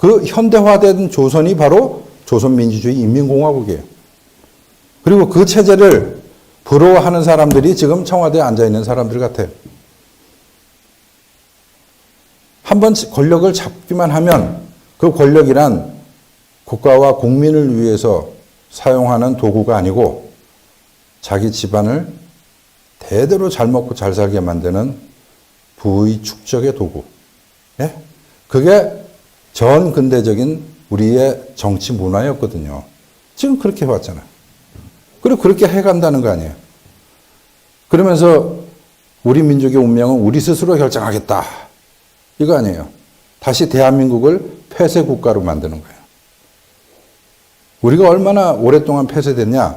그 현대화된 조선이 바로 조선민주주의 인민공화국이에요. 그리고 그 체제를 부러워하는 사람들이 지금 청와대에 앉아있는 사람들 같아요. 한번 권력을 잡기만 하면 그 권력이란 국가와 국민을 위해서 사용하는 도구가 아니고 자기 집안을 대대로 잘 먹고 잘 살게 만드는 부의 축적의 도구. 예? 그게 전 근대적인 우리의 정치 문화였거든요. 지금 그렇게 해왔잖아요. 그리고 그렇게 해간다는 거 아니에요. 그러면서 우리 민족의 운명은 우리 스스로 결정하겠다. 이거 아니에요. 다시 대한민국을 폐쇄 국가로 만드는 거예요. 우리가 얼마나 오랫동안 폐쇄됐냐?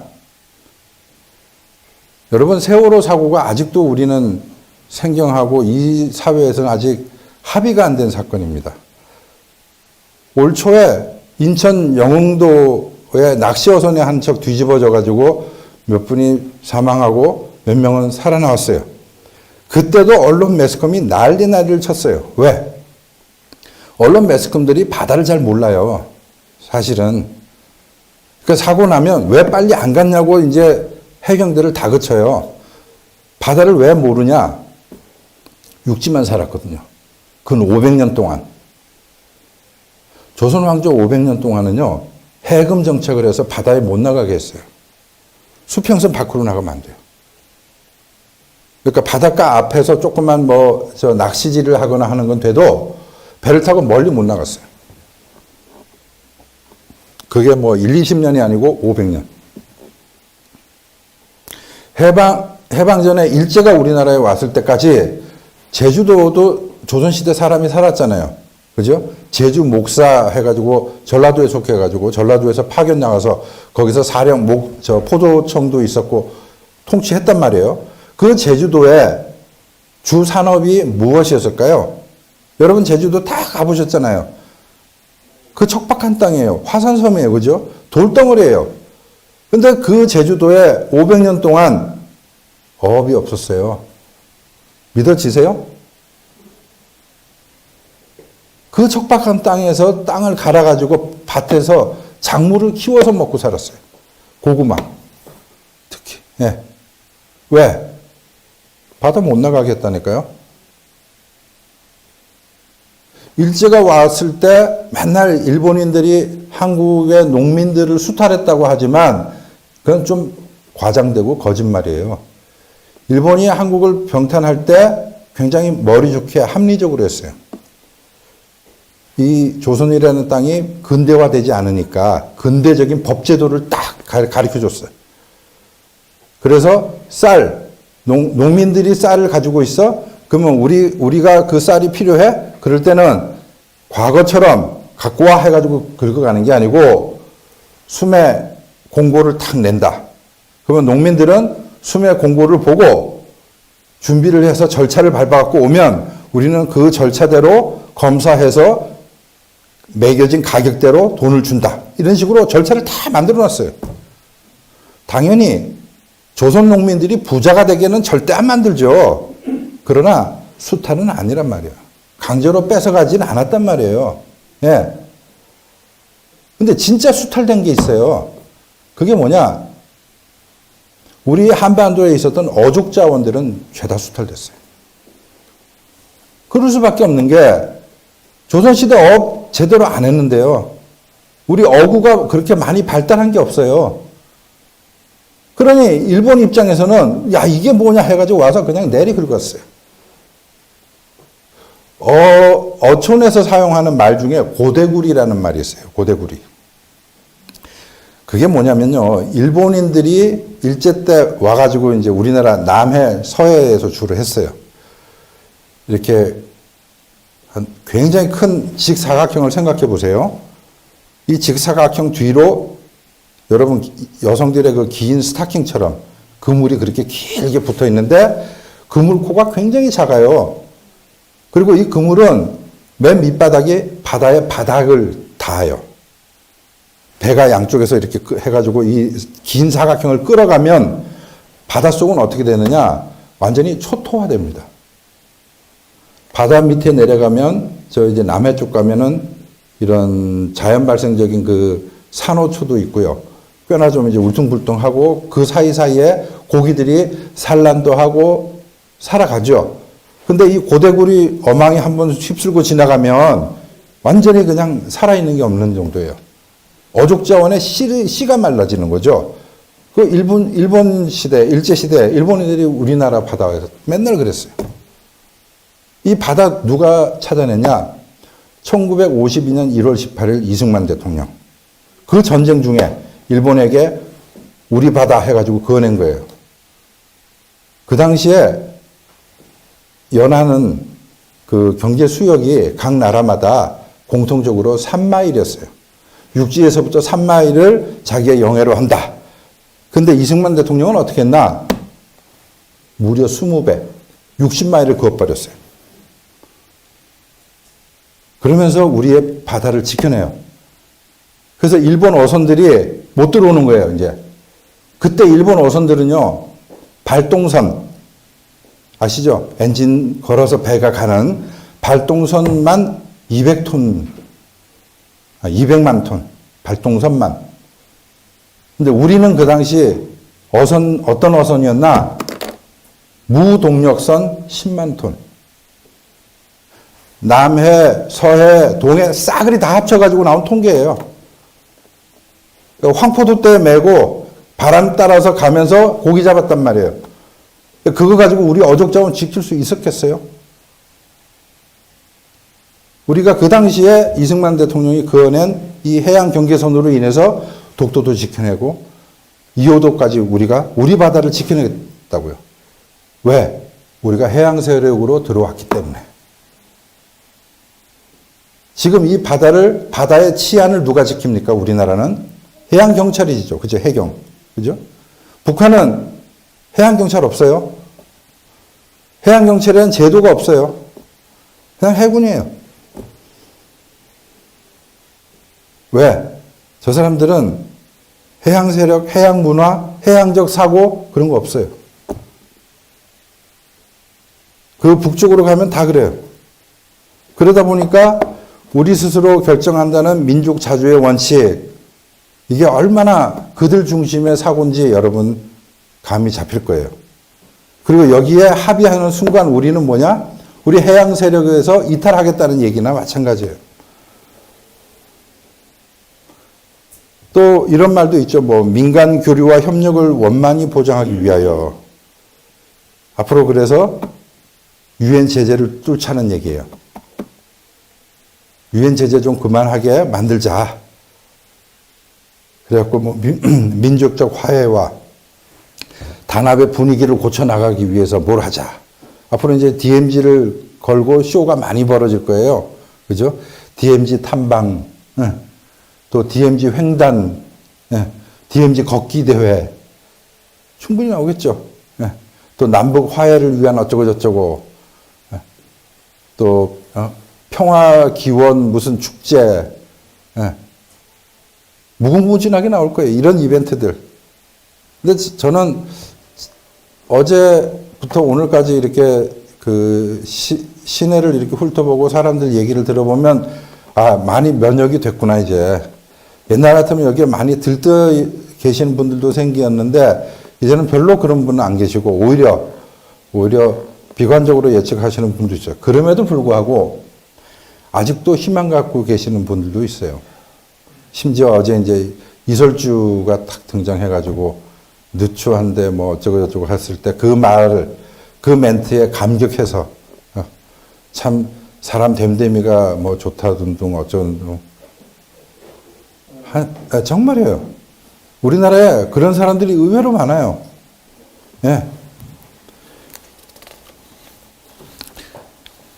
여러분, 세월호 사고가 아직도 우리는 생경하고 이 사회에서는 아직 합의가 안 된 사건입니다. 올 초에 인천 영흥도에 낚시어선이 한 척 뒤집어져 가지고 몇 분이 사망하고 몇 명은 살아나왔어요. 그때도 언론 매스컴이 난리를 쳤어요. 왜? 언론 매스컴들이 바다를 잘 몰라요. 사실은. 그 사고 나면 왜 빨리 안 갔냐고 이제 해경들을 다그쳐요. 바다를 왜 모르냐? 육지만 살았거든요. 근 500년 동안. 조선 왕조 500년 동안은요, 해금 정책을 해서 바다에 못 나가게 했어요. 수평선 밖으로 나가면 안 돼요. 그러니까 바닷가 앞에서 조그만 낚시질을 하거나 하는 건 돼도 배를 타고 멀리 못 나갔어요. 그게 1, 20년이 아니고 500년. 해방 전에 일제가 우리나라에 왔을 때까지 제주도도 조선시대 사람이 살았잖아요. 그죠? 제주 목사 해가지고 전라도에 속해가지고 전라도에서 파견 나가서 거기서 사령 포도청도 있었고 통치했단 말이에요. 그 제주도의 주 산업이 무엇이었을까요? 여러분 제주도 다 가보셨잖아요. 그 척박한 땅이에요. 화산섬이에요. 그죠? 돌덩어리예요. 근데 그 제주도에 500년 동안 어업이 없었어요. 믿어지세요? 그 척박한 땅에서 땅을 갈아가지고 밭에서 작물을 키워서 먹고 살았어요. 고구마. 특히. 예. 왜? 바다 못 나가게 했다니까요. 일제가 왔을 때 맨날 일본인들이 한국의 농민들을 수탈했다고 하지만 그건 좀 과장되고 거짓말이에요. 일본이 한국을 병탄할 때 굉장히 머리 좋게 합리적으로 했어요. 이 조선이라는 땅이 근대화되지 않으니까 근대적인 법제도를 딱 가르쳐 줬어요. 그래서 농민들이 쌀을 가지고 있어? 그러면 우리가 그 쌀이 필요해? 그럴 때는 과거처럼 갖고 와 해가지고 긁어가는 게 아니고 수매 공고를 탁 낸다. 그러면 농민들은 수매 공고를 보고 준비를 해서 절차를 밟아갖고 오면 우리는 그 절차대로 검사해서 매겨진 가격대로 돈을 준다. 이런 식으로 절차를 다 만들어 놨어요. 당연히 조선 농민들이 부자가 되게는 절대 안 만들죠. 그러나 수탈은 아니란 말이에요. 강제로 뺏어가지는 않았단 말이에요. 예. 근데 진짜 수탈된 게 있어요. 그게 뭐냐? 우리 한반도에 있었던 어족 자원들은 죄다 수탈됐어요. 그럴 수밖에 없는 게 조선시대 업 제대로 안 했는데요. 우리 어구가 그렇게 많이 발달한 게 없어요. 그러니 일본 입장에서는 야 이게 뭐냐 해가지고 와서 그냥 내리 긁었어요. 어촌에서 사용하는 말 중에 고대구리라는 말이 있어요. 고대구리. 그게 뭐냐면요. 일본인들이 일제 때 와가지고 이제 우리나라 남해, 서해에서 주로 했어요. 이렇게 굉장히 큰 직사각형을 생각해 보세요. 이 직사각형 뒤로 여러분 여성들의 그 긴 스타킹처럼 그물이 그렇게 길게 붙어 있는데 그물코가 굉장히 작아요. 그리고 이 그물은 맨 밑바닥이 바다의 바닥을 닿아요. 배가 양쪽에서 이렇게 해가지고 이 긴 사각형을 끌어가면 바닷속은 어떻게 되느냐? 완전히 초토화됩니다. 바다 밑에 내려가면 저 이제 남해 쪽 가면은 이런 자연 발생적인 그 산호초도 있고요. 꽤나 좀 이제 울퉁불퉁하고 그 사이사이에 고기들이 산란도 하고 살아가죠. 근데 이 고대굴이 어망이 한번 휩쓸고 지나가면 완전히 그냥 살아있는 게 없는 정도예요. 어족자원의 씨가 말라지는 거죠. 그 일본 시대, 일제시대, 일본인들이 우리나라 바다에서 맨날 그랬어요. 이 바다 누가 찾아냈냐? 1952년 1월 18일 이승만 대통령. 그 전쟁 중에 일본에게 우리 바다 해가지고 그어낸 거예요. 그 당시에 연하는 그 경제 수역이 각 나라마다 공통적으로 3마일이었어요. 육지에서부터 3마일을 자기의 영해로 한다. 근데 이승만 대통령은 어떻게 했나? 무려 20배, 60마일을 그어버렸어요. 그러면서 우리의 바다를 지켜내요. 그래서 일본 어선들이 못 들어오는 거예요, 이제. 그때 일본 어선들은요, 발동선, 아시죠? 엔진 걸어서 배가 가는 발동선만 200만 톤, 발동선만. 근데 우리는 그 당시 어떤 어선이었나? 무동력선 10만 톤. 남해, 서해, 동해 싸그리 다 합쳐가지고 나온 통계예요. 황포도 때 메고 바람 따라서 가면서 고기 잡았단 말이에요. 그거 가지고 우리 어족자원 지킬 수 있었겠어요? 우리가 그 당시에 이승만 대통령이 그어낸 이 해양 경계선으로 인해서 독도도 지켜내고 이호도까지 우리가 우리 바다를 지켜내겠다고요. 왜? 우리가 해양 세력으로 들어왔기 때문에. 지금 이 바다의 치안을 누가 지킵니까? 우리나라는 해양 경찰이죠. 그죠? 해경. 그죠? 북한은 해양 경찰 없어요. 해양 경찰에는 제도가 없어요. 그냥 해군이에요. 왜? 저 사람들은 해양 세력, 해양 문화, 해양적 사고 그런 거 없어요. 그 북쪽으로 가면 다 그래요. 그러다 보니까 우리 스스로 결정한다는 민족 자주의 원칙, 이게 얼마나 그들 중심의 사고인지 여러분 감이 잡힐 거예요. 그리고 여기에 합의하는 순간 우리는 뭐냐? 우리 해양 세력에서 이탈하겠다는 얘기나 마찬가지예요. 또 이런 말도 있죠. 뭐 민간 교류와 협력을 원만히 보장하기 위하여. 앞으로 그래서 유엔 제재를 뚫자는 얘기예요. 유엔 제재 좀 그만하게 만들자. 그래갖고 뭐 민족적 화해와 단합의 분위기를 고쳐 나가기 위해서 뭘 하자. 앞으로 이제 DMZ를 걸고 쇼가 많이 벌어질 거예요. 그죠? DMZ 탐방, 또 DMZ 횡단, DMZ 걷기 대회. 충분히 나오겠죠. 또 남북 화해를 위한 어쩌고저쩌고, 또 평화 기원 무슨 축제, 무궁무진하게 나올 거예요. 이런 이벤트들. 근데 저는 어제부터 오늘까지 이렇게 그 시내를 이렇게 훑어보고 사람들 얘기를 들어보면 아, 많이 면역이 됐구나, 이제. 옛날 같으면 여기에 많이 들떠 계시는 분들도 생기었는데 이제는 별로 그런 분은 안 계시고 오히려 비관적으로 예측하시는 분도 있어요. 그럼에도 불구하고 아직도 희망 갖고 계시는 분들도 있어요. 심지어 어제 이제 이설주가 탁 등장해가지고 누추한데 뭐 어쩌고저쩌고 했을 때 그 멘트에 감격해서 참 사람 됨됨이가 뭐 좋다 둥둥 어쩌고 정말이에요. 우리나라에 그런 사람들이 의외로 많아요. 예.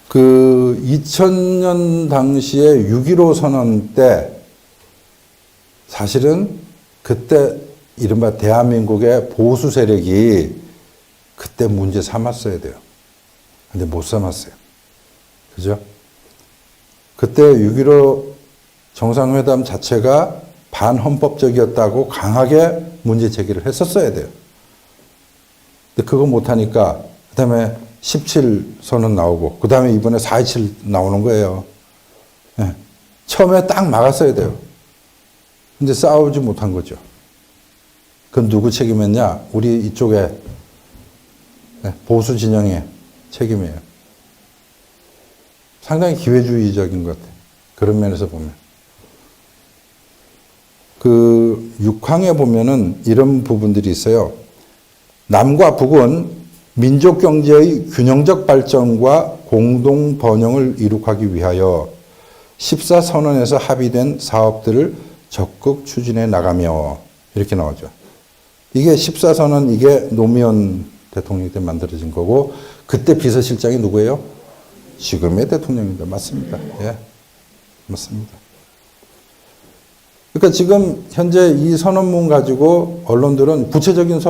그 2000년 당시에 6.15 선언 때 사실은 그때 이른바 대한민국의 보수 세력이 그때 문제 삼았어야 돼요. 근데 못 삼았어요. 그죠? 그때 6.15 정상회담 자체가 반헌법적이었다고 강하게 문제 제기를 했었어야 돼요. 근데 그거 못하니까 그 다음에 17 선언 나오고 그 다음에 이번에 4.27 나오는 거예요. 네. 처음에 딱 막았어야 돼요. 근데 싸우지 못한 거죠. 그건 누구 책임이었냐? 우리 이쪽에 보수 진영의 책임이에요. 상당히 기회주의적인 것 같아요. 그런 면에서 보면. 그 6항에 보면은 이런 부분들이 있어요. 남과 북은 민족 경제의 균형적 발전과 공동 번영을 이룩하기 위하여 14선언에서 합의된 사업들을 적극 추진해 나가며 이렇게 나오죠. 이게 14선언, 이게 노무현 대통령 때 만들어진 거고, 그때 비서실장이 누구예요? 지금의 대통령입니다. 맞습니다. 예. 맞습니다. 그러니까 지금 현재 이 선언문 가지고 언론들은 구체적인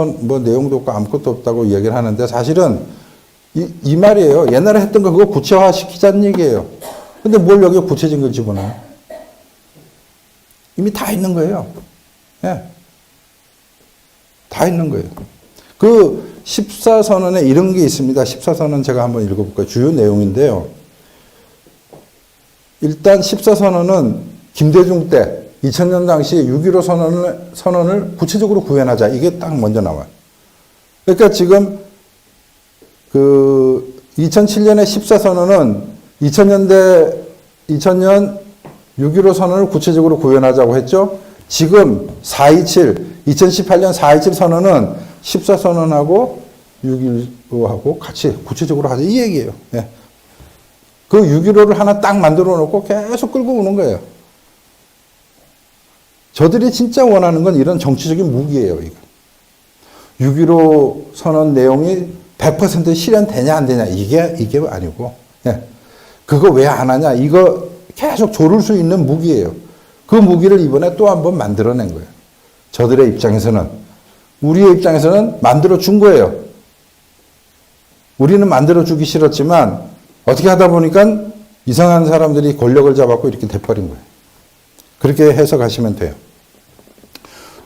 내용도 없고 아무것도 없다고 얘기를 하는데, 사실은 이 말이에요. 옛날에 했던 거 그거 구체화 시키자는 얘기예요. 근데 뭘 여기에 구체적인 걸 집어넣어요? 이미 다 있는 거예요. 예. 다 있는 거예요. 그 14선언에 이런 게 있습니다. 14선언 제가 한번 읽어볼까요? 주요 내용인데요. 일단 14선언은 김대중 때 2000년 당시 6.15 선언을 구체적으로 구현하자. 이게 딱 먼저 나와요. 그러니까 지금 그 2007년에 14선언은 2000년 6.15 선언을 구체적으로 구현하자고 했죠. 지금 2018년 4.27 선언은 14선언하고 6.15하고 같이 구체적으로 하자. 이 얘기예요. 예. 그 6.15를 하나 딱 만들어 놓고 계속 끌고 오는 거예요. 저들이 진짜 원하는 건 이런 정치적인 무기예요. 이거. 6.15 선언 내용이 100% 실현되냐 안 되냐 이게 아니고, 예. 그거 왜 안 하냐 이거 계속 조를 수 있는 무기예요. 그 무기를 이번에 또 한 번 만들어낸 거예요. 저들의 입장에서는, 우리의 입장에서는 만들어 준 거예요. 우리는 만들어 주기 싫었지만 어떻게 하다 보니까 이상한 사람들이 권력을 잡았고 이렇게 돼버린 거예요. 그렇게 해석하시면 돼요.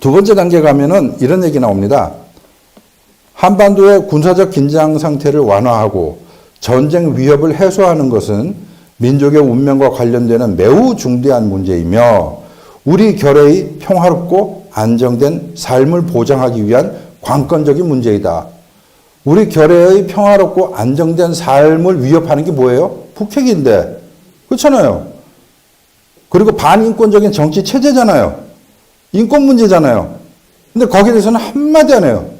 두 번째 단계 가면은 이런 얘기 나옵니다. 한반도의 군사적 긴장 상태를 완화하고 전쟁 위협을 해소하는 것은 민족의 운명과 관련되는 매우 중대한 문제이며 우리 결의의 평화롭고 안정된 삶을 보장하기 위한 관건적인 문제이다. 우리 결의의 평화롭고 안정된 삶을 위협하는 게 뭐예요? 북핵인데. 그렇잖아요. 그리고 반인권적인 정치 체제잖아요. 인권 문제잖아요. 근데 거기에 대해서는 한마디 안 해요.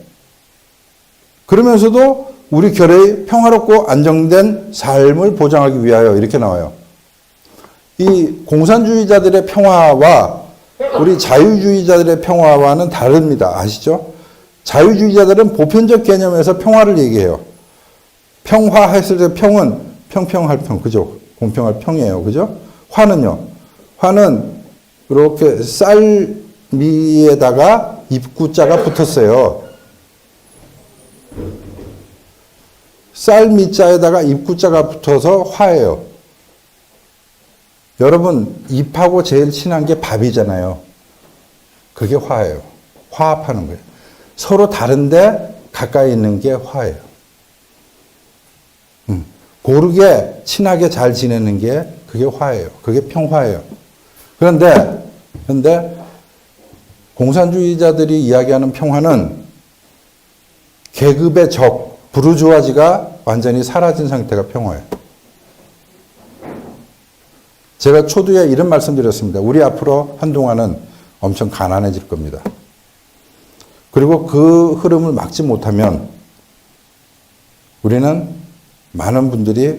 그러면서도 우리 결의의 평화롭고 안정된 삶을 보장하기 위하여 이렇게 나와요. 이 공산주의자들의 평화와 우리 자유주의자들의 평화와는 다릅니다. 아시죠? 자유주의자들은 보편적 개념에서 평화를 얘기해요. 평화했을 때 평은 평평할 평, 그죠? 공평할 평이에요. 그죠? 화는요? 화는 이렇게 쌀미에다가 입구자가 붙었어요. 쌀미자에다가 입구자가 붙어서 화예요. 여러분, 잎하고 제일 친한 게 밥이잖아요. 그게 화예요. 화합하는 거예요. 서로 다른데 가까이 있는 게 화예요. 고르게 친하게 잘 지내는 게 그게 화예요. 그게 평화예요. 그런데 공산주의자들이 이야기하는 평화는 계급의 적, 부르주아지가 완전히 사라진 상태가 평화예요. 제가 초두에 이런 말씀 드렸습니다. 우리 앞으로 한동안은 엄청 가난해질 겁니다. 그리고 그 흐름을 막지 못하면 우리는 많은 분들이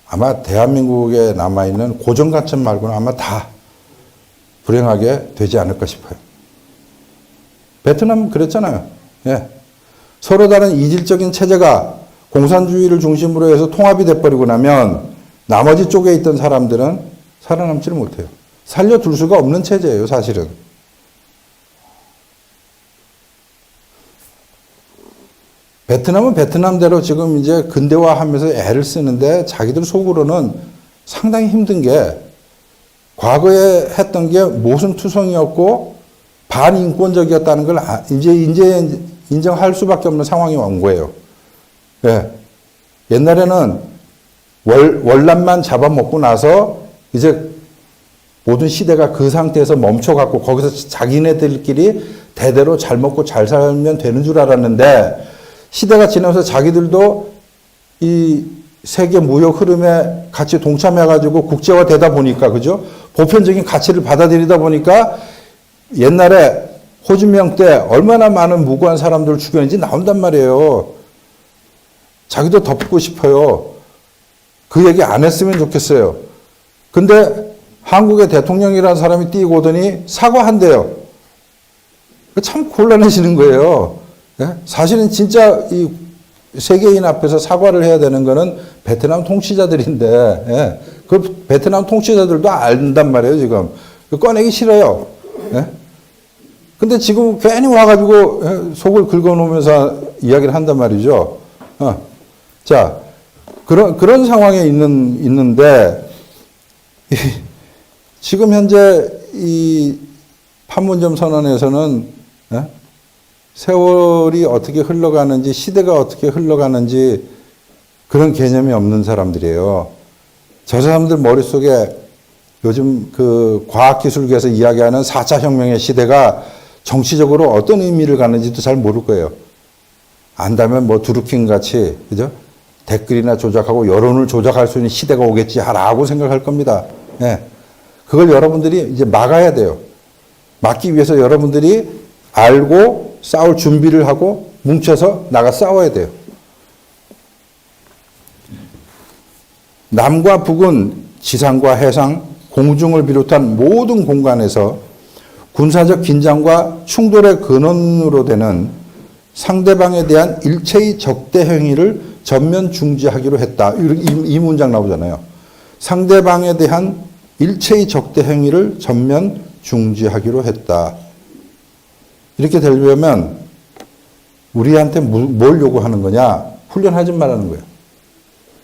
아마 대한민국에 남아있는 고정가천 말고는 아마 다 불행하게 되지 않을까 싶어요. 베트남 그랬잖아요. 예. 서로 다른 이질적인 체제가 공산주의를 중심으로 해서 통합이 돼버리고 나면 나머지 쪽에 있던 사람들은 살아남지를 못해요. 살려둘 수가 없는 체제예요, 사실은. 베트남은 베트남대로 지금 이제 근대화하면서 애를 쓰는데 자기들 속으로는 상당히 힘든 게 과거에 했던 게 모순투성이었고 반인권적이었다는 걸 이제 인정할 수밖에 없는 상황이 온 거예요. 예. 옛날에는 월남만 잡아먹고 나서 이제 모든 시대가 그 상태에서 멈춰갖고 거기서 자기네들끼리 대대로 잘 먹고 잘 살면 되는 줄 알았는데 시대가 지나면서 자기들도 이 세계 무역 흐름에 같이 동참해가지고 국제화 되다 보니까, 그죠? 보편적인 가치를 받아들이다 보니까 옛날에 호주명 때 얼마나 많은 무고한 사람들을 죽였는지 나온단 말이에요. 자기도 덮고 싶어요. 그 얘기 안 했으면 좋겠어요. 근데 한국의 대통령이라는 사람이 뛰고 오더니 사과한대요. 참 곤란해지는 거예요. 예? 사실은 진짜 이 세계인 앞에서 사과를 해야 되는 거는 베트남 통치자들인데, 예? 그 베트남 통치자들도 안단 말이에요, 지금. 꺼내기 싫어요. 예? 근데 지금 괜히 와가지고 예? 속을 긁어놓으면서 이야기를 한단 말이죠. 자, 그런 상황에 있는데, 지금 현재 이 판문점 선언에서는 예? 세월이 어떻게 흘러가는지, 시대가 어떻게 흘러가는지 그런 개념이 없는 사람들이에요. 저 사람들 머릿속에 요즘 그 과학기술계에서 이야기하는 4차 혁명의 시대가 정치적으로 어떤 의미를 갖는지도 잘 모를 거예요. 안다면 뭐 두루킹 같이, 그죠? 댓글이나 조작하고 여론을 조작할 수 있는 시대가 오겠지라고 생각할 겁니다. 예. 그걸 여러분들이 이제 막아야 돼요. 막기 위해서 여러분들이 알고 싸울 준비를 하고 뭉쳐서 나가 싸워야 돼요. 남과 북은 지상과 해상, 공중을 비롯한 모든 공간에서 군사적 긴장과 충돌의 근원으로 되는 상대방에 대한 일체의 적대 행위를 전면 중지하기로 했다. 이 문장 나오잖아요. 상대방에 대한 일체의 적대 행위를 전면 중지하기로 했다. 이렇게 되려면 우리한테 뭘 요구하는 거냐? 훈련하지 말라는 거예요.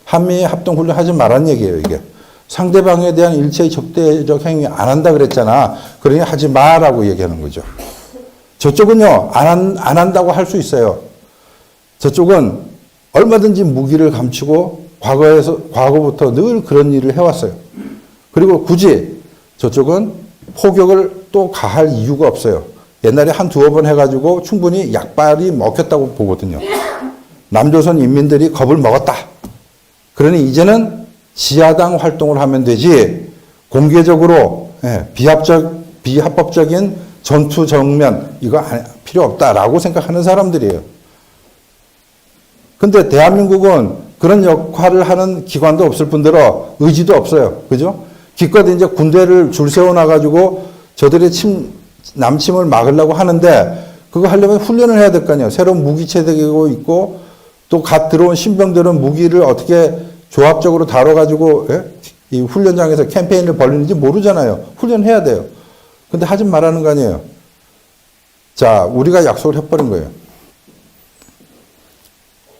한미의 합동훈련 하지 말라는 얘기예요, 이게. 상대방에 대한 일체의 적대적 행위 안 한다 그랬잖아. 그러니 하지 마라고 얘기하는 거죠. 저쪽은요, 안 한다고 할 수 있어요. 저쪽은 얼마든지 무기를 감추고 과거부터 늘 그런 일을 해왔어요. 그리고 굳이 저쪽은 포격을 또 가할 이유가 없어요. 옛날에 한 두어 번 해가지고 충분히 약발이 먹혔다고 보거든요. 남조선 인민들이 겁을 먹었다. 그러니 이제는 지하당 활동을 하면 되지 공개적으로 비합법적인 전투 정면 이거 필요 없다라고 생각하는 사람들이에요. 근데 대한민국은 그런 역할을 하는 기관도 없을 뿐더러 의지도 없어요. 그죠? 기껏 이제 군대를 줄 세워놔가지고 저들의 남침을 막으려고 하는데 그거 하려면 훈련을 해야 될 거 아니에요. 새로운 무기체계가 있고 또 갓 들어온 신병들은 무기를 어떻게 조합적으로 다뤄가지고 이 훈련장에서 캠페인을 벌리는지 모르잖아요. 훈련해야 돼요. 근데 하지 말라는 거 아니에요. 자, 우리가 약속을 해버린 거예요.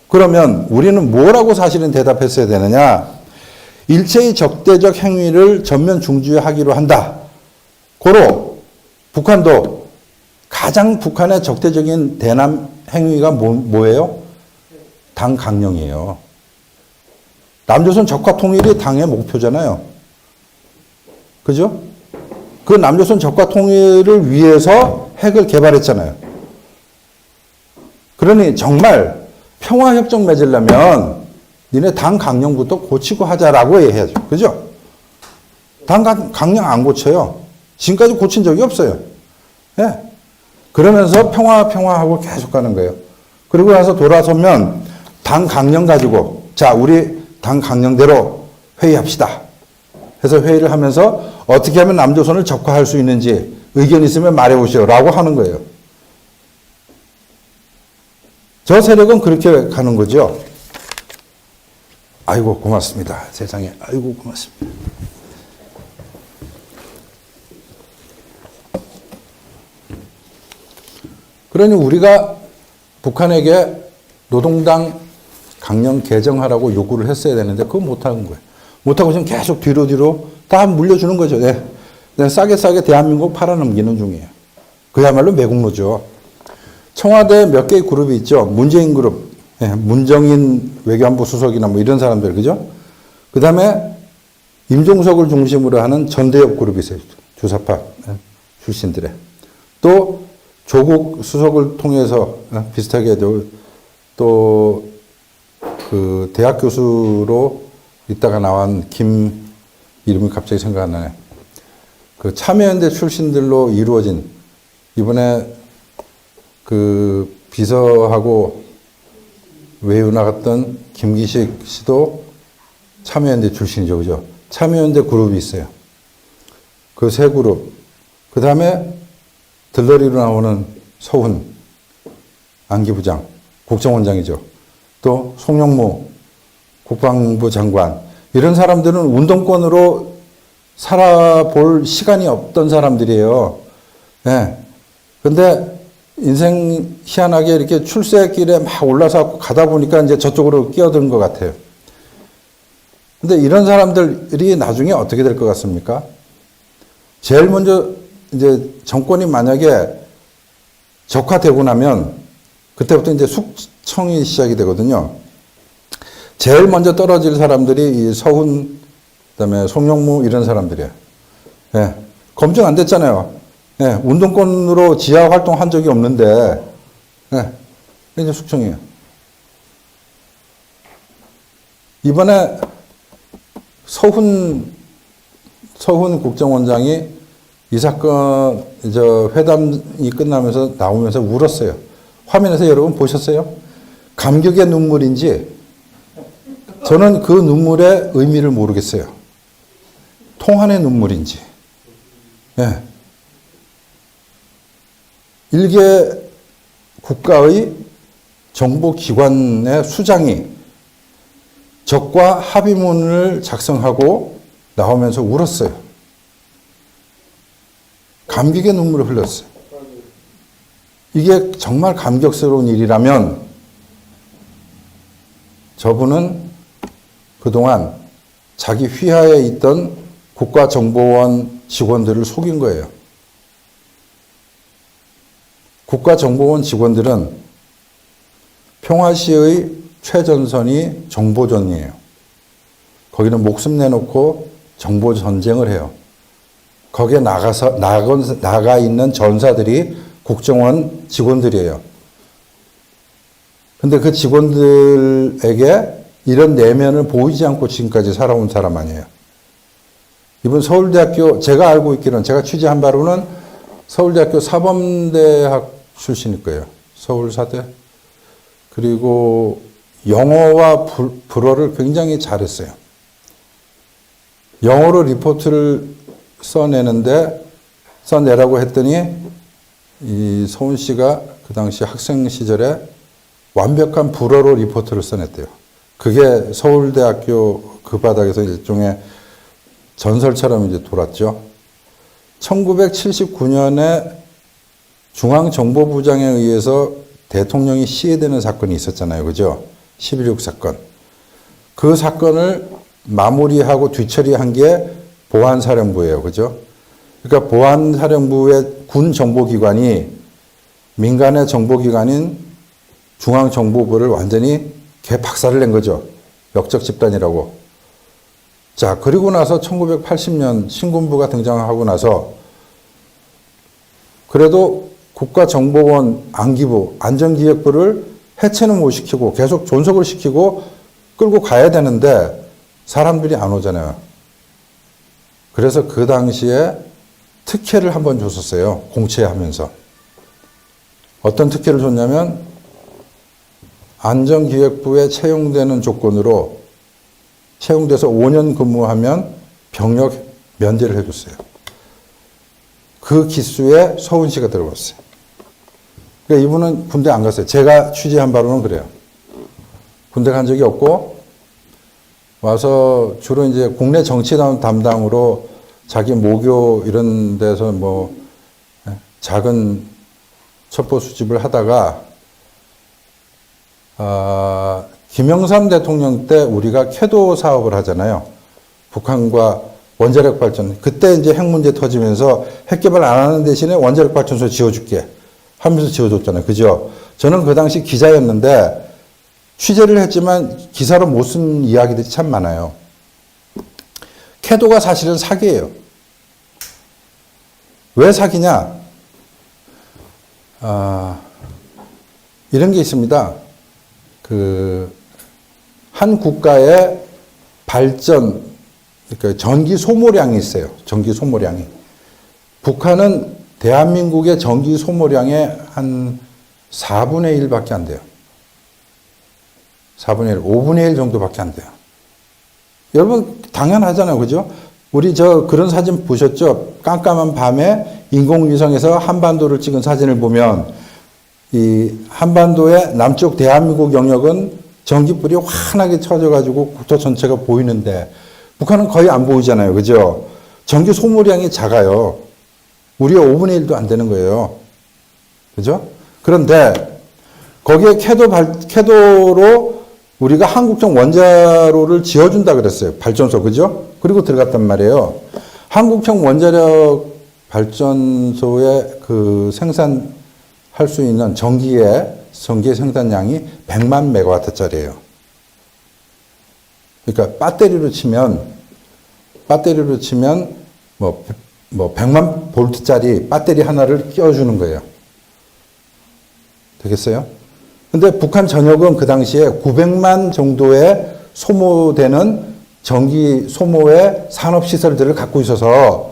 그러면 우리는 뭐라고 사실은 대답했어야 되느냐? 일체의 적대적 행위를 전면 중지하기로 한다. 고로 북한도 가장 북한의 적대적인 대남 행위가 뭐예요? 당 강령이에요. 남조선 적화 통일이 당의 목표잖아요. 그죠? 그 남조선 적화 통일을 위해서 핵을 개발했잖아요. 그러니 정말 평화협정 맺으려면 니네 당 강령부터 고치고 하자라고 해야죠. 그죠? 당 강령 안 고쳐요. 지금까지 고친 적이 없어요. 예. 그러면서 평화하고 계속 가는 거예요. 그리고 나서 돌아서면 당 강령 가지고 자, 우리 당 강령대로 회의합시다. 해서 회의를 하면서 어떻게 하면 남조선을 적화할 수 있는지 의견 있으면 말해보시오 라고 하는 거예요. 저 세력은 그렇게 가는 거죠. 아이고 고맙습니다. 세상에 아이고 고맙습니다. 그러니 우리가 북한에게 노동당 강령 개정하라고 요구를 했어야 되는데 그거 못하는 거예요. 못하고 지금 계속 뒤로 다 물려주는 거죠. 네. 싸게 대한민국 팔아넘기는 중이에요. 그야말로 매국노죠. 청와대 몇 개의 그룹이 있죠. 문재인 그룹, 문정인 외교안보 수석이나 뭐 이런 사람들, 그죠? 그 다음에 임종석을 중심으로 하는 전대협 그룹이 있어요. 주사파 출신들의. 또 조국 수석을 통해서 비슷하게 또 그 대학 교수로 있다가 나온 이름이 갑자기 생각 안 나네. 그 참여연대 출신들로 이루어진 이번에 그 비서하고 외유 나갔던 김기식 씨도 참여연대 출신이죠. 그죠? 참여연대 그룹이 있어요. 그 세 그룹. 그 다음에 들러리로 나오는 서훈, 안기부장, 국정원장이죠. 또 송영무 국방부 장관. 이런 사람들은 운동권으로 살아볼 시간이 없던 사람들이에요. 네. 근데 인생 희한하게 이렇게 출세길에 막 올라서 가다 보니까 이제 저쪽으로 끼어드는 것 같아요. 근데 이런 사람들이 나중에 어떻게 될 것 같습니까? 제일 먼저 이제 정권이 만약에 적화되고 나면 그때부터 이제 숙청이 시작이 되거든요. 제일 먼저 떨어질 사람들이 이 서훈, 그다음에 송영무 이런 사람들이에요. 예. 검증 안 됐잖아요. 예. 운동권으로 지하 활동한 적이 없는데, 예. 이제 숙청이에요. 이번에 서훈 국정원장이 이 사건, 회담이 끝나면서 나오면서 울었어요. 화면에서 여러분 보셨어요? 감격의 눈물인지 저는 그 눈물의 의미를 모르겠어요. 통한의 눈물인지. 예. 일개 국가의 정보기관의 수장이 적과 합의문을 작성하고 나오면서 울었어요. 감격의 눈물을 흘렸어요. 이게 정말 감격스러운 일이라면 저분은 그동안 자기 휘하에 있던 국가정보원 직원들을 속인 거예요. 국가정보원 직원들은 평화시의 최전선이 정보전이에요. 거기는 목숨 내놓고 정보전쟁을 해요. 거기에 나가 있는 전사들이 국정원 직원들이에요. 근데 그 직원들에게 이런 내면을 보이지 않고 지금까지 살아온 사람 아니에요. 이번 서울대학교, 제가 알고 있기로는, 제가 취재한 바로는 서울대학교 사범대학 출신일 거예요. 서울사대. 그리고 영어와 불어를 굉장히 잘했어요. 영어로 리포트를 써내라고 했더니 이 서훈 씨가 그 당시 학생 시절에 완벽한 불어로 리포트를 써냈대요. 그게 서울대학교 그 바닥에서 일종의 전설처럼 이제 돌았죠. 1979년에 중앙정보부장에 의해서 대통령이 시해되는 사건이 있었잖아요. 그죠? 11.6 사건. 그 사건을 마무리하고 뒤처리한 게 보안사령부예요. 그죠? 그러니까 보안사령부의 군 정보기관이 민간의 정보기관인 중앙정보부를 완전히 개박살을 낸 거죠. 역적 집단이라고. 자, 그리고 나서 1980년 신군부가 등장하고 나서 그래도 국가정보원 안기부, 안전기획부를 해체는 못 시키고 계속 존속을 시키고 끌고 가야 되는데 사람들이 안 오잖아요. 그래서 그 당시에 특혜를 한번 줬었어요. 공채하면서. 어떤 특혜를 줬냐면 안전기획부에 채용되는 조건으로 채용돼서 5년 근무하면 병역 면제를 해줬어요. 그 기수에 서훈 씨가 들어갔어요. 그러니까 이분은 군대 안 갔어요. 제가 취재한 바로는 그래요. 군대 간 적이 없고 와서 주로 이제 국내 정치단 담당으로 자기 모교 이런 데서 뭐 작은 첩보 수집을 하다가 김영삼 대통령 때 우리가 캐도 사업을 하잖아요. 북한과 원자력 발전. 그때 이제 핵 문제 터지면서 핵 개발 안 하는 대신에 원자력 발전소 지어줄게 하면서 지어줬잖아요. 그죠? 저는 그 당시 기자였는데 취재를 했지만 기사로 못 쓴 이야기들이 참 많아요. 캐도가 사실은 사기예요. 왜 사기냐? 이런 게 있습니다. 한 국가의 발전, 그러니까 전기 소모량이 있어요. 전기 소모량이. 북한은 대한민국의 전기 소모량의 한 4분의 1밖에 안 돼요. 4분의 1, 5분의 1 정도밖에 안 돼요. 여러분, 당연하잖아요. 그죠? 우리 그런 사진 보셨죠? 깜깜한 밤에 인공위성에서 한반도를 찍은 사진을 보면 이 한반도의 남쪽 대한민국 영역은 전기불이 환하게 쳐져가지고 국토 전체가 보이는데 북한은 거의 안 보이잖아요. 그죠? 전기 소모량이 작아요. 우리가 5분의 1도 안 되는 거예요. 그죠? 그런데 거기에 캐도로 우리가 한국형 원자로를 지어준다 그랬어요. 발전소. 그죠? 그리고 들어갔단 말이에요. 한국형 원자력 발전소에 생산할 수 있는 전기의 생산량이 100만 메가와트짜리예요. 그러니까 배터리로 치면 뭐 100만 볼트짜리 배터리 하나를 끼워주는 거예요. 되겠어요? 근데 북한 전역은 그 당시에 900만 정도의 소모되는 전기 소모의 산업시설들을 갖고 있어서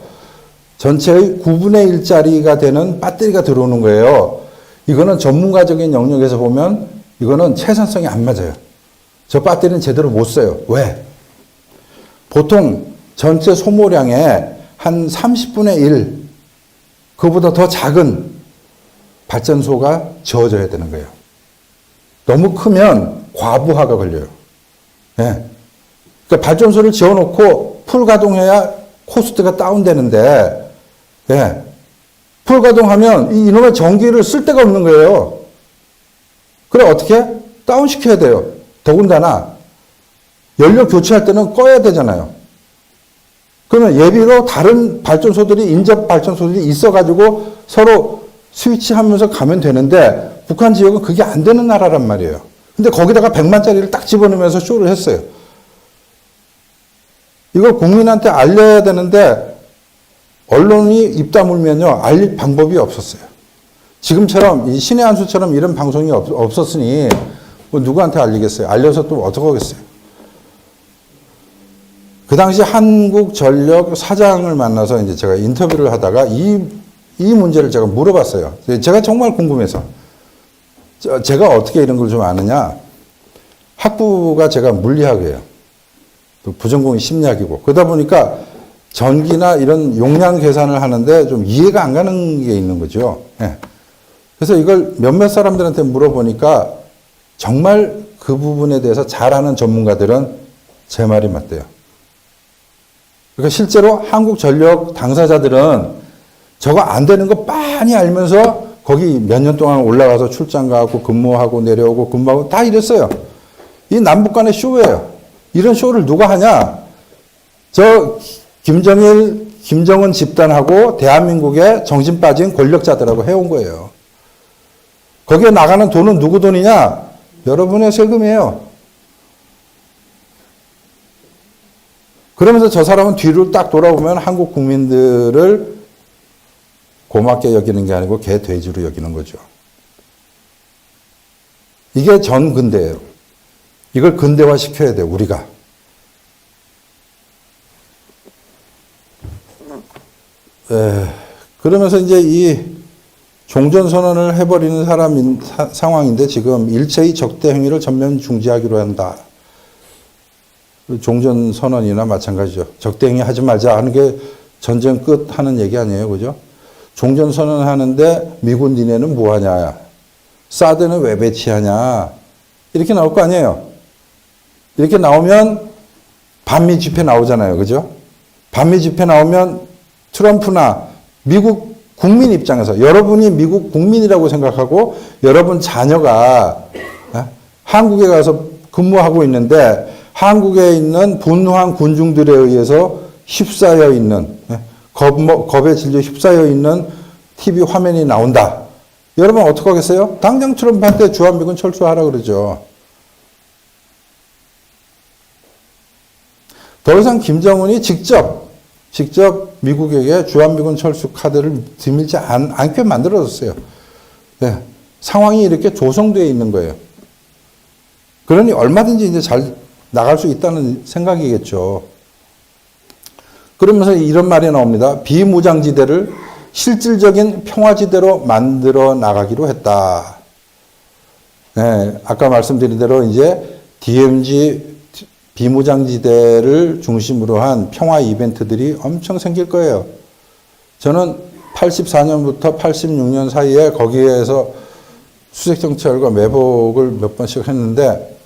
전체의 9분의 1짜리가 되는 배터리가 들어오는 거예요. 이거는 전문가적인 영역에서 보면 이거는 채산성이 안 맞아요. 저 배터리는 제대로 못 써요. 왜? 보통 전체 소모량의 한 30분의 1, 그보다 더 작은 발전소가 지어져야 되는 거예요. 너무 크면 과부하가 걸려요. 예. 그러니까 발전소를 지어놓고 풀 가동해야 코스트가 다운되는데, 예. 풀 가동하면 이놈의 전기를 쓸 데가 없는 거예요. 그래, 어떻게? 다운시켜야 돼요. 더군다나, 연료 교체할 때는 꺼야 되잖아요. 그러면 예비로 다른 발전소들이, 인접 발전소들이 있어가지고 서로 스위치하면서 가면 되는데, 북한 지역은 그게 안 되는 나라란 말이에요. 근데 거기다가 100만짜리를 딱 집어넣으면서 쇼를 했어요. 이걸 국민한테 알려야 되는데, 언론이 입 다물면요, 알릴 방법이 없었어요. 지금처럼, 이 신의 한 수처럼 이런 방송이 없었으니, 뭐 누구한테 알리겠어요? 알려서 또 어떡하겠어요? 그 당시 한국전력 사장을 만나서 이제 제가 인터뷰를 하다가 이 문제를 제가 물어봤어요. 제가 정말 궁금해서. 제가 어떻게 이런 걸 좀 아느냐? 학부가 제가 물리학이에요. 또 부전공이 심리학이고. 그러다 보니까 전기나 이런 용량 계산을 하는데 좀 이해가 안 가는 게 있는 거죠. 예. 그래서 이걸 몇몇 사람들한테 물어보니까 정말 그 부분에 대해서 잘 아는 전문가들은 제 말이 맞대요. 그러니까 실제로 한국전력 당사자들은 저거 안 되는 거 빤히 알면서 거기 몇 년 동안 올라가서 출장 가고 근무하고 내려오고 근무하고 다 이랬어요. 이 남북 간의 쇼예요. 이런 쇼를 누가 하냐? 저 김정일, 김정은 집단하고 대한민국의 정신 빠진 권력자들하고 해온 거예요. 거기에 나가는 돈은 누구 돈이냐? 여러분의 세금이에요. 그러면서 저 사람은 뒤로 딱 돌아보면 한국 국민들을 고맙게 여기는 게 아니고 개 돼지로 여기는 거죠. 이게 전 근대예요. 이걸 근대화 시켜야 돼요, 우리가. 그러면서 이제 이 종전선언을 해버리는 상황인데 지금 일체의 적대 행위를 전면 중지하기로 한다. 종전선언이나 마찬가지죠. 적대 행위 하지 말자 하는 게 전쟁 끝 하는 얘기 아니에요. 그죠? 종전선언 하는데 미군 니네는 뭐 하냐? 사드는 왜 배치하냐? 이렇게 나올 거 아니에요. 이렇게 나오면 반미 집회 나오잖아요. 그죠? 반미 집회 나오면 트럼프나 미국 국민 입장에서 여러분이 미국 국민이라고 생각하고 여러분 자녀가 한국에 가서 근무하고 있는데 한국에 있는 분노한 군중들에 의해서 휩싸여 있는 겁에 질려 휩싸여 있는 TV 화면이 나온다. 여러분 어떻게 하겠어요? 당장 트럼프한테 주한미군 철수하라 그러죠. 더 이상 김정은이 직접 미국에게 주한미군 철수 카드를 드밀지 않게 만들어졌어요. 네. 상황이 이렇게 조성되어 있는 거예요. 그러니 얼마든지 이제 잘 나갈 수 있다는 생각이겠죠. 그러면서 이런 말이 나옵니다. 비무장지대를 실질적인 평화지대로 만들어 나가기로 했다. 네, 아까 말씀드린 대로 이제 DMZ 비무장지대를 중심으로 한 평화 이벤트들이 엄청 생길 거예요. 저는 84년부터 86년 사이에 거기에서 수색정찰과 매복을 몇 번씩 했는데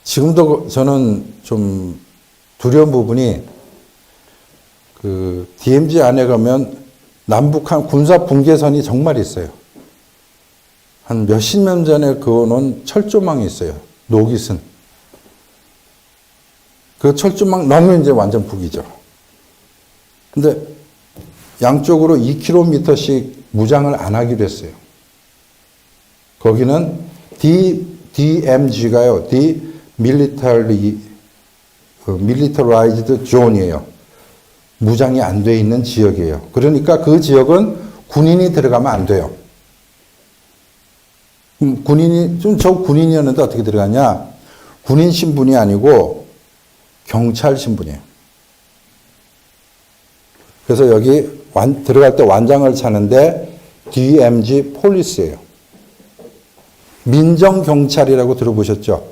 지금도 저는 좀 두려운 부분이 그 DMZ 안에 가면 남북한 군사 분계선이 정말 있어요. 한 몇십 년 전에 그어놓은 철조망이 있어요. 노깃은. 그 철조망 넘으면 이제 완전 북이죠. 근데 양쪽으로 2km씩 무장을 안 하기로 했어요. 거기는 DMZ가요. Militarized Zone이에요. 무장이 안 돼 있는 지역이에요. 그러니까 그 지역은 군인이 들어가면 안 돼요. 저 군인이었는데 어떻게 들어가냐? 군인 신분이 아니고 경찰 신분이에요. 그래서 여기 들어갈 때 완장을 차는데 DMZ 폴리스예요. 민정경찰이라고 들어보셨죠?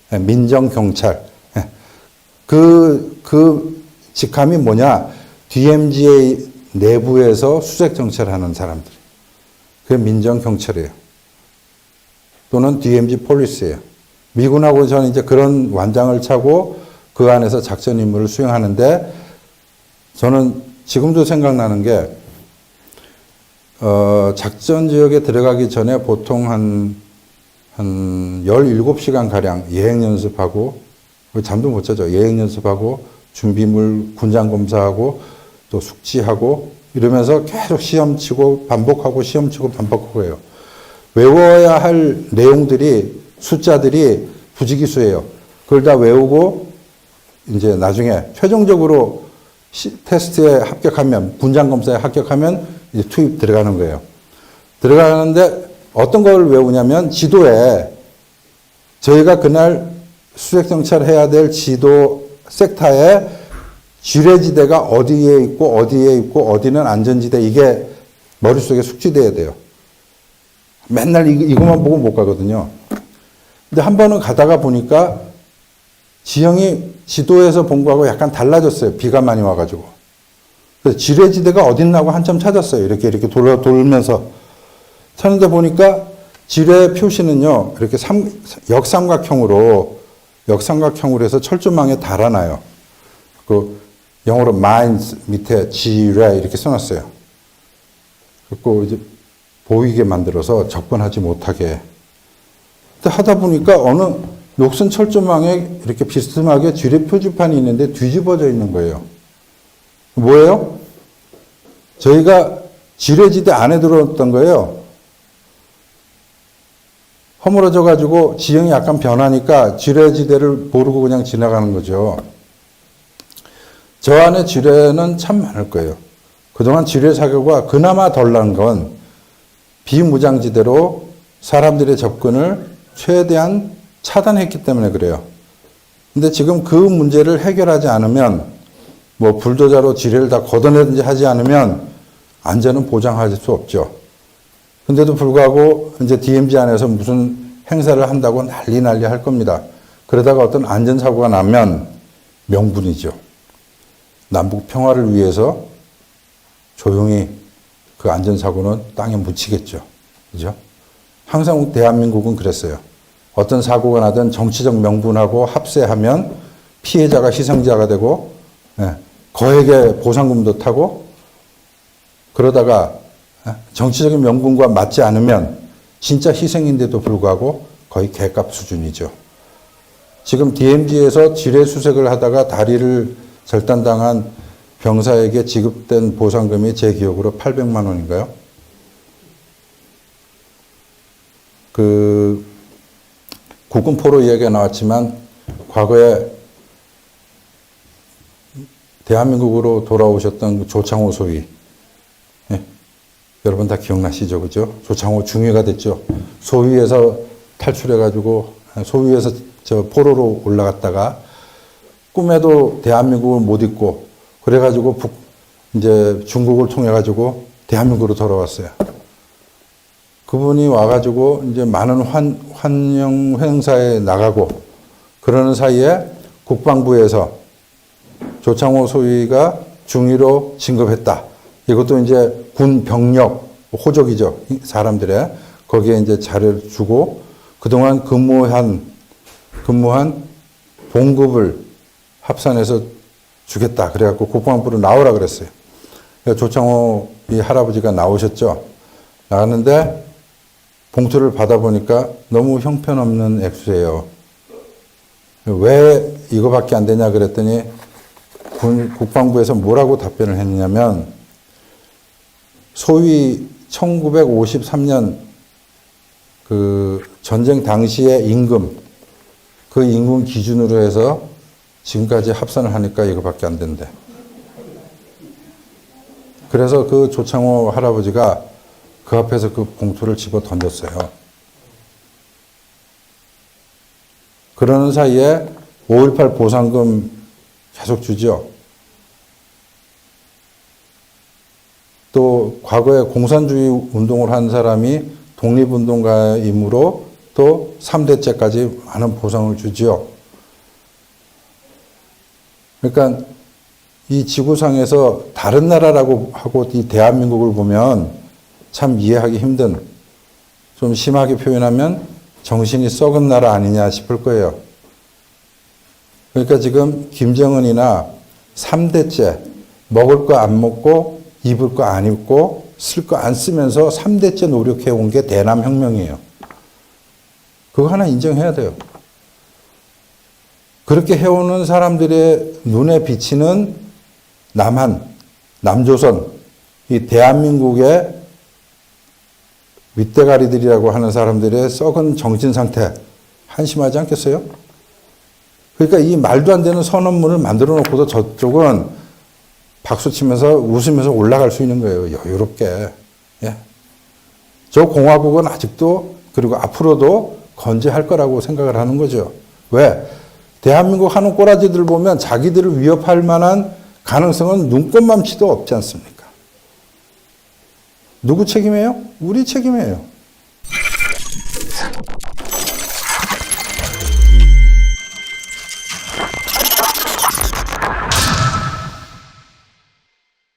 네, 민정경찰. 네. 그 직함이 뭐냐? DMZ의 내부에서 수색정찰을 하는 사람들. 그게 민정경찰이에요. 또는 DMZ 폴리스예요. 미군하고 저는 이제 그런 완장을 차고 그 안에서 작전 임무를 수행하는데 저는 지금도 생각나는 게 작전 지역에 들어가기 전에 보통 한 17시간 가량 예행 연습하고 잠도 못 자죠. 예행 연습하고 준비물 군장 검사하고 또 숙지하고 이러면서 계속 시험 치고 반복하고 시험 치고 반복하고 해요. 외워야 할 내용들이 숫자들이 부지기수예요. 그걸 다 외우고 이제 나중에 최종적으로 테스트에 합격하면 군장 검사에 합격하면 이제 투입 들어가는 거예요. 들어가는데 어떤 걸 외우냐면 지도에 저희가 그날 수색정찰 해야 될 지도 섹터에 지뢰지대가 어디에 있고 어디는 안전지대 이게 머릿속에 숙지돼야 돼요. 맨날 이것만 보고 못 가거든요. 근데 한 번은 가다가 보니까 지형이 지도에서 본 거하고 약간 달라졌어요. 비가 많이 와가지고. 그래서 지뢰지대가 어딨나고 한참 찾았어요. 이렇게 돌면서. 찾는데 보니까 지뢰 표시는요, 이렇게 역삼각형으로 해서 철조망에 달아놔요. 그 영어로 mines 밑에 지뢰 이렇게 써놨어요. 그리고 이제 보이게 만들어서 접근하지 못하게. 근데 하다 보니까 어느 녹슨 철조망에 이렇게 비스듬하게 지뢰 표지판이 있는데 뒤집어져 있는 거예요. 뭐예요? 저희가 지뢰지대 안에 들어왔던 거예요. 허물어져 가지고 지형이 약간 변하니까 지뢰지대를 모르고 그냥 지나가는 거죠. 저 안에 지뢰는 참 많을 거예요. 그동안 지뢰 사고가 그나마 덜 난 건 비무장지대로 사람들의 접근을 최대한 차단했기 때문에 그래요. 근데 지금 그 문제를 해결하지 않으면 뭐 불도저로 지뢰를 다 걷어내든지 하지 않으면 안전은 보장할 수 없죠. 근데도 불구하고 이제 DMZ 안에서 무슨 행사를 한다고 난리 할 겁니다. 그러다가 어떤 안전사고가 나면 명분이죠. 남북 평화를 위해서 조용히 그 안전사고는 땅에 묻히겠죠. 그죠? 항상 대한민국은 그랬어요. 어떤 사고가 나든 정치적 명분하고 합세하면 피해자가 희생자가 되고, 거액의 보상금도 타고, 그러다가 정치적인 명분과 맞지 않으면 진짜 희생인데도 불구하고 거의 개값 수준이죠. 지금 DMZ에서 지뢰 수색을 하다가 다리를 절단당한 병사에게 지급된 보상금이 제 기억으로 800만 원인가요? 국군 포로 이야기가 나왔지만 과거에 대한민국으로 돌아오셨던 조창호 소위. 예. 여러분 다 기억나시죠? 그죠? 조창호 중위가 됐죠. 소위에서 탈출해가지고, 소위에서 저 포로로 올라갔다가 꿈에도 대한민국을 못 잊고, 그래가지고 이제 중국을 통해가지고 대한민국으로 돌아왔어요. 그분이 와가지고 이제 많은 환영 행사에 나가고 그러는 사이에 국방부에서 조창호 소위가 중위로 진급했다. 이것도 이제 군 병력 호적이죠. 사람들의 거기에 이제 자료를 주고 그동안 근무한 봉급을 합산해서 주겠다. 그래갖고 국방부로 나오라 그랬어요. 조창호 이 할아버지가 나오셨죠. 나왔는데 봉투를 받아보니까 너무 형편없는 액수예요. 왜 이거밖에 안 되냐 그랬더니 국방부에서 뭐라고 답변을 했냐면 소위 1953년 그 전쟁 당시의 임금, 그 임금 기준으로 해서 지금까지 합산을 하니까 이거밖에 안 된대. 그래서 그 조창호 할아버지가 그 앞에서 그 봉투를 집어 던졌어요. 그러는 사이에 5.18 보상금 계속 주죠. 또 과거에 공산주의 운동을 한 사람이 독립운동가이므로 또 3대째까지 많은 보상을 주지요. 그러니까 이 지구상에서 다른 나라라고 하고 이 대한민국을 보면 참 이해하기 힘든, 좀 심하게 표현하면 정신이 썩은 나라 아니냐 싶을 거예요. 그러니까 지금 김정은이나 3대째 먹을 거 안 먹고 입을 거 안 입고 쓸 거 안 쓰면서 3대째 노력해 온 게 대남혁명이에요. 그거 하나 인정해야 돼요. 그렇게 해오는 사람들의 눈에 비치는 남한, 남조선, 이 대한민국의 윗대가리들이라고 하는 사람들의 썩은 정신 상태 한심하지 않겠어요? 그러니까 이 말도 안 되는 선언문을 만들어 놓고도 저쪽은 박수 치면서 웃으면서 올라갈 수 있는 거예요. 여유롭게. 예. 저 공화국은 아직도 그리고 앞으로도 건재할 거라고 생각을 하는 거죠. 왜? 대한민국 하는 꼬라지들 보면 자기들을 위협할 만한 가능성은 눈꼽만치도 없지 않습니까? 누구 책임이에요? 우리 책임이에요.